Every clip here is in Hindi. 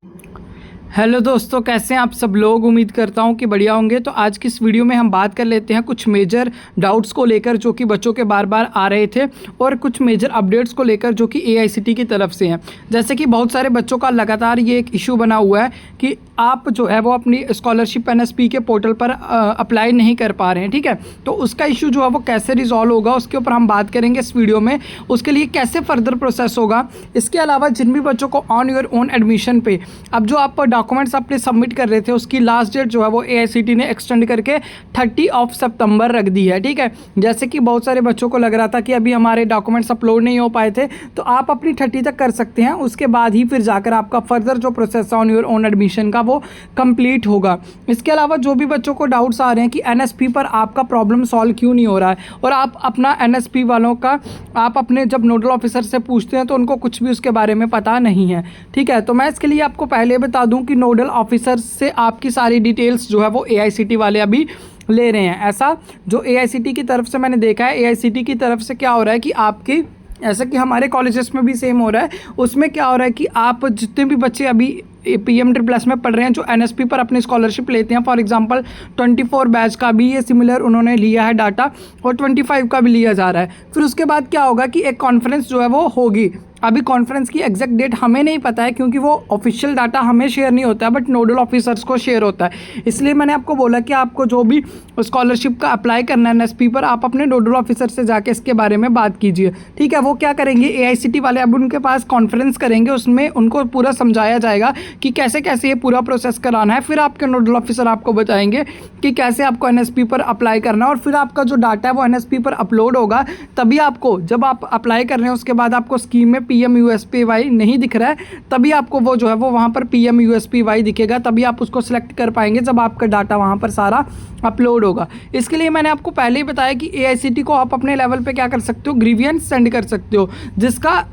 हेलो दोस्तों, कैसे हैं आप सब लोग। उम्मीद करता हूं कि बढ़िया होंगे। तो आज की इस वीडियो में हम बात कर लेते हैं कुछ मेजर डाउट्स को लेकर जो कि बच्चों के बार बार आ रहे थे और कुछ मेजर अपडेट्स को लेकर जो कि एआईसीटी की तरफ से हैं। जैसे कि बहुत सारे बच्चों का लगातार ये एक इशू बना हुआ है कि आप जो है वो अपनी स्कॉलरशिप एनएसपी के पोर्टल पर अप्लाई नहीं कर पा रहे हैं। ठीक है, तो उसका इशू जो है वो कैसे रिजॉल्व होगा उसके ऊपर हम बात करेंगे इस वीडियो में। उसके लिए कैसे फर्दर प्रोसेस होगा। इसके अलावा जिन भी बच्चों को ऑन योर ओन एडमिशन पे अब जो आप डॉक्यूमेंट्स अपने सबमिट कर रहे थे उसकी लास्ट डेट जो है वो एआईसीटी ने एक्सटेंड करके 30 सितंबर रख दी है। ठीक है, जैसे कि बहुत सारे बच्चों को लग रहा था कि अभी हमारे डॉक्यूमेंट्स अपलोड नहीं हो पाए थे, तो आप अपनी 30 तक कर सकते हैं। उसके बाद ही फिर जाकर आपका फर्दर जो प्रोसेस है ऑन योर ओन एडमिशन का वो कंप्लीट होगा। इसके अलावा जो भी बच्चों को डाउट्स आ रहे हैं कि एनएसपी पर आपका प्रॉब्लम सॉल्व क्यों नहीं हो रहा है और आप अपना एनएसपी वालों का आप अपने जब नोडल ऑफिसर से पूछते हैं तो उनको कुछ भी उसके बारे में पता नहीं है। ठीक है, तो मैं इसके लिए आपको पहले बता दूं कि नोडल ऑफिसर से आपकी सारी डिटेल्स जो है वो एआईसीटी वाले अभी ले रहे हैं। ऐसा जो एआईसीटी की तरफ से मैंने देखा है, एआईसीटी की तरफ से क्या हो रहा है कि आपकी ऐसा कि हमारे कॉलेजेस में भी सेम हो रहा है, उसमें क्या हो रहा है कि आप जितने भी बच्चे अभी PM++ में पढ़ रहे हैं जो एनएसपी पर अपनी स्कॉलरशिप लेते हैं, फॉर एग्जांपल 24 बैच का भी ये सिमिलर उन्होंने लिया है डाटा और 25 का भी लिया जा रहा है। फिर उसके बाद क्या होगा कि एक कॉन्फ्रेंस जो है वो होगी। अभी कॉन्फ्रेंस की एग्जैक्ट डेट हमें नहीं पता है क्योंकि वो ऑफिशियल डाटा हमें शेयर नहीं होता है बट नोडल ऑफिसर्स को शेयर होता है। इसलिए मैंने आपको बोला कि आपको जो भी स्कॉलरशिप का अप्लाई करना है एनएसपी पर, आप अपने नोडल ऑफिसर से जाके इसके बारे में बात कीजिए। ठीक है, वो क्या करेंगे, एआईसीटी वाले अब उनके पास कॉन्फ्रेंस करेंगे, उसमें उनको पूरा समझाया जाएगा कि कैसे कैसे ये पूरा प्रोसेस कराना है। फिर आपके नोडल ऑफिसर आपको बताएंगे कि कैसे आपको एनएसपी पर अप्लाई करना है और फिर आपका जो डाटा है वो एनएसपी पर अपलोड होगा। तभी आपको जब आप अप्लाई कर रहे हैं उसके बाद आपको स्कीम में PMUSPY नहीं दिख रहा है, तभी आपको वो जो है वो वहाँ पर PMUSPY दिखेगा, तभी आप उसको सिलेक्ट कर पाएंगे जब आपका डाटा वहाँ पर सारा अपलोड होगा। इसके लिए मैंने आपको पहले ही बताया कि एआईसीटी को आप अपने लेवल पे क्या कर सकते हो, ग्रीवियंस सेंड कर सकते हो, जिसका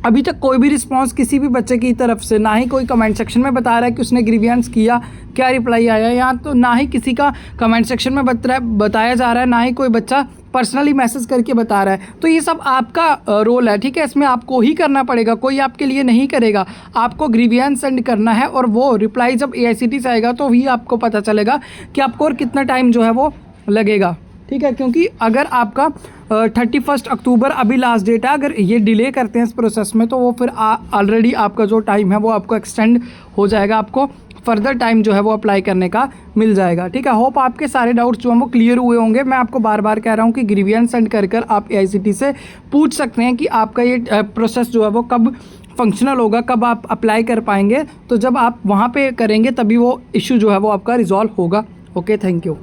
अभी तक कोई भी रिस्पांस किसी भी बच्चे की तरफ से, ना ही कोई कमेंट सेक्शन में बता रहा है कि उसने ग्रीवियंस किया, क्या रिप्लाई आया, या तो ना ही किसी का कमेंट सेक्शन में बताया जा रहा है, ना ही कोई बच्चा पर्सनली मैसेज करके बता रहा है। तो ये सब आपका रोल है। ठीक है, इसमें आपको ही करना पड़ेगा, कोई आपके लिए नहीं करेगा। आपको ग्रीवियंस सेंड करना है और वो रिप्लाई जब एआईसीटी से आएगा तो ही आपको पता चलेगा कि आपको और कितना टाइम जो है वो लगेगा। ठीक है, क्योंकि अगर आपका 31 अक्टूबर अभी लास्ट डेट है, अगर ये डिले करते हैं इस प्रोसेस में तो वो फिर ऑलरेडी आपका जो टाइम है वो आपको एक्सटेंड हो जाएगा, आपको फर्दर टाइम जो है वो अप्लाई करने का मिल जाएगा। ठीक है, होप आपके सारे डाउट्स जो हैं वो क्लियर हुए होंगे। मैं आपको बार बार कह रहा हूँ कि ग्रीवियंस सेंड कर आप एआईसीटी से पूछ सकते हैं कि आपका ये प्रोसेस जो है वो कब फंक्शनल होगा, कब आप अप्लाई कर पाएंगे। तो जब आप वहाँ पे करेंगे तभी वो इशू जो है वो आपका रिजॉल्व होगा। Okay, thank you.